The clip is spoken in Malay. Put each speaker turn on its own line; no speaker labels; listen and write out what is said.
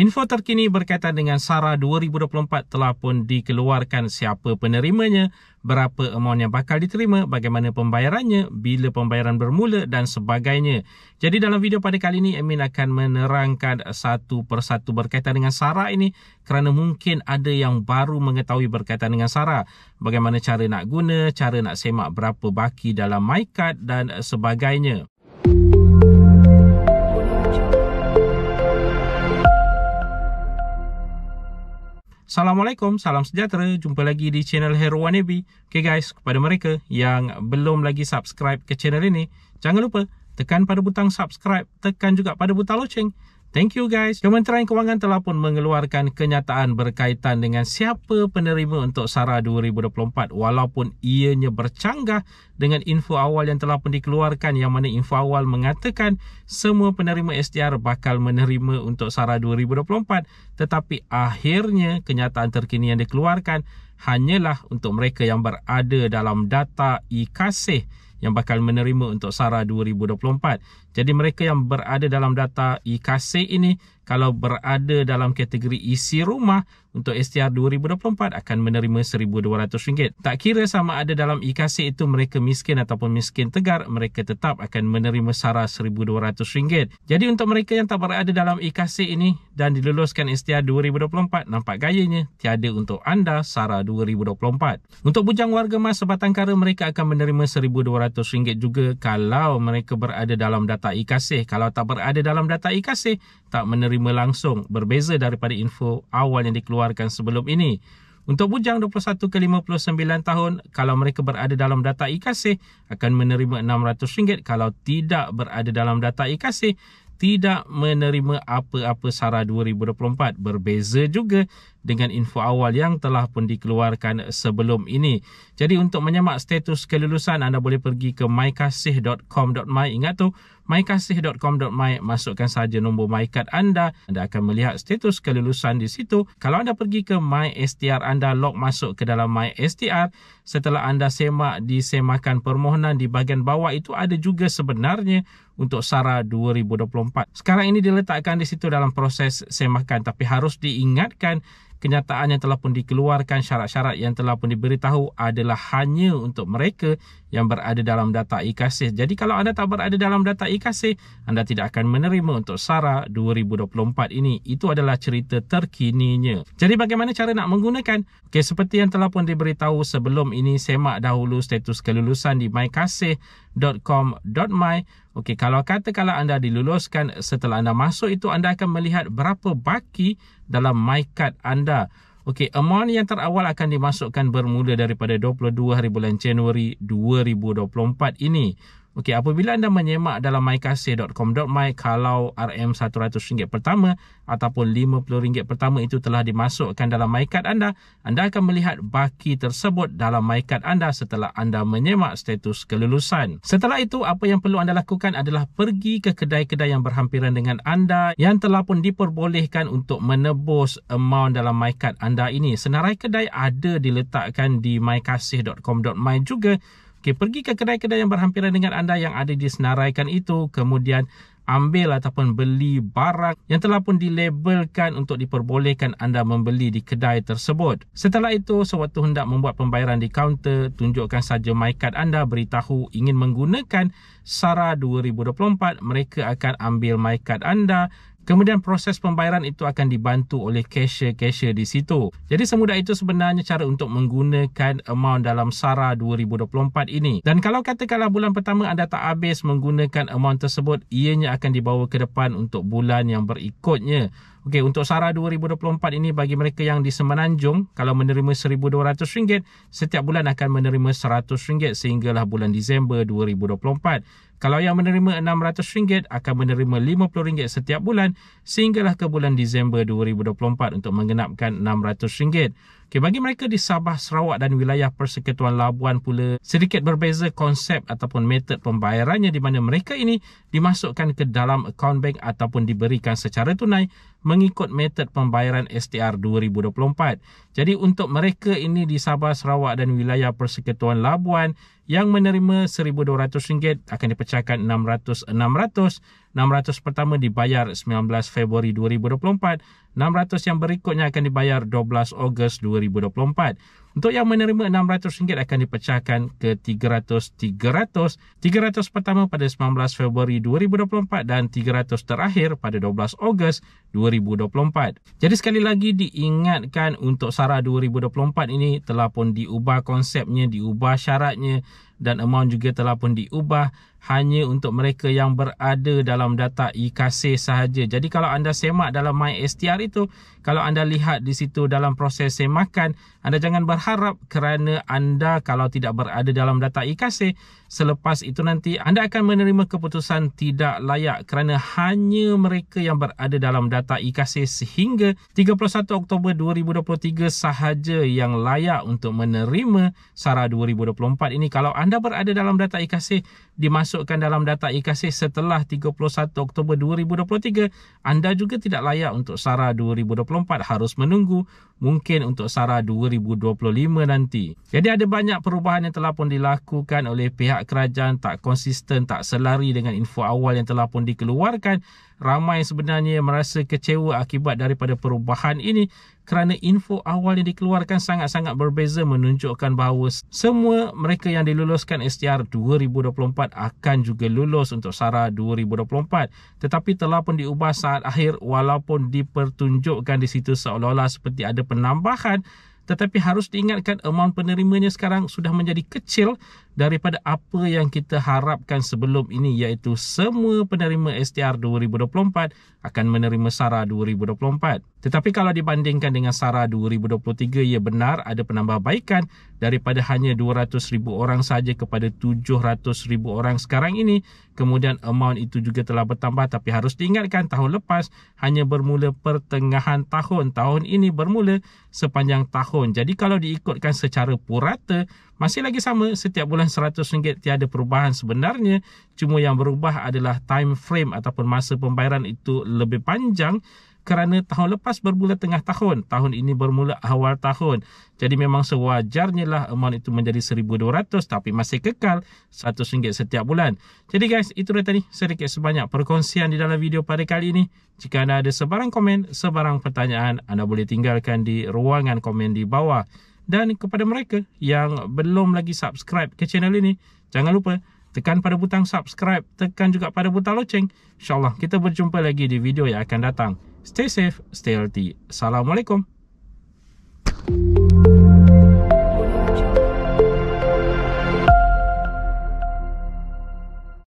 Info terkini berkaitan dengan SARA 2024 telah pun dikeluarkan, siapa penerimanya, berapa amount yang bakal diterima, bagaimana pembayarannya, bila pembayaran bermula dan sebagainya. Jadi dalam video pada kali ini, admin akan menerangkan satu persatu berkaitan dengan SARA ini kerana mungkin ada yang baru mengetahui berkaitan dengan SARA. Bagaimana cara nak guna, cara nak semak berapa baki dalam MyKad dan sebagainya. Assalamualaikum, salam sejahtera. Jumpa lagi di channel Hero Wannabe. Okay guys, kepada mereka yang belum lagi subscribe ke channel ini, jangan lupa tekan pada butang subscribe, tekan juga pada butang loceng. Thank you guys. Kementerian Kewangan telah pun mengeluarkan kenyataan berkaitan dengan siapa penerima untuk SARA 2024 walaupun ianya bercanggah dengan info awal yang telah pun dikeluarkan, yang mana info awal mengatakan semua penerima STR bakal menerima untuk SARA 2024, tetapi akhirnya kenyataan terkini yang dikeluarkan hanyalah untuk mereka yang berada dalam data e-Kasih yang bakal menerima untuk SARA 2024. Jadi mereka yang berada dalam data e-Kasih ini, kalau berada dalam kategori isi rumah untuk STR 2024 akan menerima RM1,200. Tak kira sama ada dalam e-Kasih itu mereka miskin ataupun miskin tegar, mereka tetap akan menerima SARA RM1,200. Jadi untuk mereka yang tak berada dalam e-Kasih ini dan diluluskan STR 2024, nampak gayanya tiada untuk anda SARA 2024. Untuk bujang warga mas sebatang kara, mereka akan menerima RM1,200 juga kalau mereka berada dalam data e-Kasih. Kalau tak berada dalam data e-Kasih, tak menerima langsung, berbeza daripada info awal yang dikeluarkan sebelum ini. Untuk bujang 21 ke 59 tahun, kalau mereka berada dalam data e-Kasih akan menerima RM600. Kalau tidak berada dalam data e-Kasih, tidak menerima apa-apa SARA 2024. Berbeza juga dengan info awal yang telah pun dikeluarkan sebelum ini. Jadi untuk menyemak status kelulusan, anda boleh pergi ke mykasih.com.my. Ingat tu, mykasih.com.my, masukkan saja nombor MyKad anda. Anda akan melihat status kelulusan di situ. Kalau anda pergi ke MySTR, anda log masuk ke dalam MySTR. Setelah anda semak di semakan permohonan di bahagian bawah itu, ada juga sebenarnya untuk SARA 2024. Sekarang ini diletakkan di situ dalam proses semakan, tapi harus diingatkan kenyataan yang telah pun dikeluarkan, syarat-syarat yang telah pun diberitahu adalah hanya untuk mereka yang berada dalam data e-Kasih. Jadi kalau anda tak berada dalam data e-Kasih, anda tidak akan menerima untuk SARA 2024 ini. Itu adalah cerita terkininya. Jadi bagaimana cara nak menggunakan? Okey, seperti yang telah pun diberitahu sebelum ini, semak dahulu status kelulusan di mykasih.com.my. Okey, kalau katakanlah anda diluluskan, setelah anda masuk itu anda akan melihat berapa baki dalam MyKad anda. Okey, amount yang terawal akan dimasukkan bermula daripada 22 hari bulan Januari 2024 ini. Okey, apabila anda menyemak dalam mykasih.com.my, kalau RM100 pertama ataupun RM50 pertama itu telah dimasukkan dalam MyKad anda, anda akan melihat baki tersebut dalam MyKad anda setelah anda menyemak status kelulusan. Setelah itu, apa yang perlu anda lakukan adalah pergi ke kedai-kedai yang berhampiran dengan anda yang telah pun diperbolehkan untuk menebus amount dalam MyKad anda ini. Senarai kedai ada diletakkan di mykasih.com.my juga. Okay, pergi ke kedai-kedai yang berhampiran dengan anda yang ada disenaraikan itu, kemudian ambil ataupun beli barang yang telah pun dilabelkan untuk diperbolehkan anda membeli di kedai tersebut. Setelah itu, sewaktu hendak membuat pembayaran di kaunter, tunjukkan saja MyKad anda, beritahu ingin menggunakan SARA 2024, mereka akan ambil MyKad anda. Kemudian proses pembayaran itu akan dibantu oleh cashier-cashier di situ. Jadi semudah itu sebenarnya cara untuk menggunakan amount dalam SARA 2024 ini. Dan kalau katakanlah bulan pertama anda tak habis menggunakan amount tersebut, ianya akan dibawa ke depan untuk bulan yang berikutnya. Okey, untuk SARA 2024 ini bagi mereka yang di Semenanjung, kalau menerima RM1,200, setiap bulan akan menerima RM100 sehinggalah bulan Disember 2024. Kalau yang menerima RM600 akan menerima RM50 setiap bulan sehinggalah ke bulan Disember 2024 untuk menggenapkan RM600. Okay, bagi mereka di Sabah, Sarawak dan wilayah Persekutuan Labuan pula sedikit berbeza konsep ataupun metod pembayarannya, di mana mereka ini dimasukkan ke dalam akaun bank ataupun diberikan secara tunai mengikut metod pembayaran STR 2024. Jadi untuk mereka ini di Sabah, Sarawak dan wilayah Persekutuan Labuan Yang menerima RM1,200 akan dipecahkan 600 pertama dibayar 19 Februari 2024. 600 yang berikutnya akan dibayar 12 Ogos 2024. Untuk yang menerima RM600 akan dipecahkan ke 300 pertama pada 19 Februari 2024 dan 300 terakhir pada 12 Ogos 2024. Jadi sekali lagi diingatkan untuk SARA 2024 ini telah pun diubah konsepnya, diubah syaratnya dan amount juga telah pun diubah hanya untuk mereka yang berada dalam data e-Kasih sahaja. Jadi kalau anda semak dalam MySTR itu, kalau anda lihat di situ dalam proses semakan, anda jangan berharap kerana anda kalau tidak berada dalam data e-Kasih, selepas itu nanti anda akan menerima keputusan tidak layak kerana hanya mereka yang berada dalam data e-Kasih sehingga 31 Oktober 2023 sahaja yang layak untuk menerima SARA 2024 ini. Kalau anda berada dalam data e-Kasih, dimasukkan dalam data e-Kasih setelah 31 Oktober 2023, anda juga tidak layak untuk SARA 2024, harus menunggu mungkin untuk SARA 2025 nanti. Jadi ada banyak perubahan yang telah pun dilakukan oleh pihak kerajaan, tak konsisten, tak selari dengan info awal yang telah pun dikeluarkan. Ramai sebenarnya merasa kecewa akibat daripada perubahan ini kerana info awal yang dikeluarkan sangat-sangat berbeza, menunjukkan bahawa semua mereka yang diluluskan STR 2024 akan juga lulus untuk SARA 2024. Tetapi telah pun diubah saat akhir walaupun dipertunjukkan di situ seolah-olah seperti ada penambahan. Tetapi harus diingatkan amount penerimanya sekarang sudah menjadi kecil daripada apa yang kita harapkan sebelum ini, iaitu semua penerima STR 2024 akan menerima SARA 2024. Tetapi kalau dibandingkan dengan SARA 2023, ia benar ada penambahbaikan daripada hanya 200,000 orang saja kepada 700,000 orang sekarang ini. Kemudian amount itu juga telah bertambah, tapi harus diingatkan tahun lepas hanya bermula pertengahan tahun. Tahun ini bermula sepanjang tahun. Jadi kalau diikutkan secara purata, masih lagi sama, setiap bulan RM100, tiada perubahan sebenarnya. Cuma yang berubah adalah time frame ataupun masa pembayaran itu lebih panjang kerana tahun lepas bermula tengah tahun, tahun ini bermula awal tahun. Jadi memang sewajarnya lah amount itu menjadi RM1,200 tapi masih kekal RM100 setiap bulan. Jadi guys, itu dah tadi sedikit sebanyak perkongsian di dalam video pada kali ini. Jika anda ada sebarang komen, sebarang pertanyaan, anda boleh tinggalkan di ruangan komen di bawah. Dan kepada mereka yang belum lagi subscribe ke channel ini, jangan lupa tekan pada butang subscribe, tekan juga pada butang loceng. InsyaAllah kita berjumpa lagi di video yang akan datang. Stay safe, stay healthy. Assalamualaikum.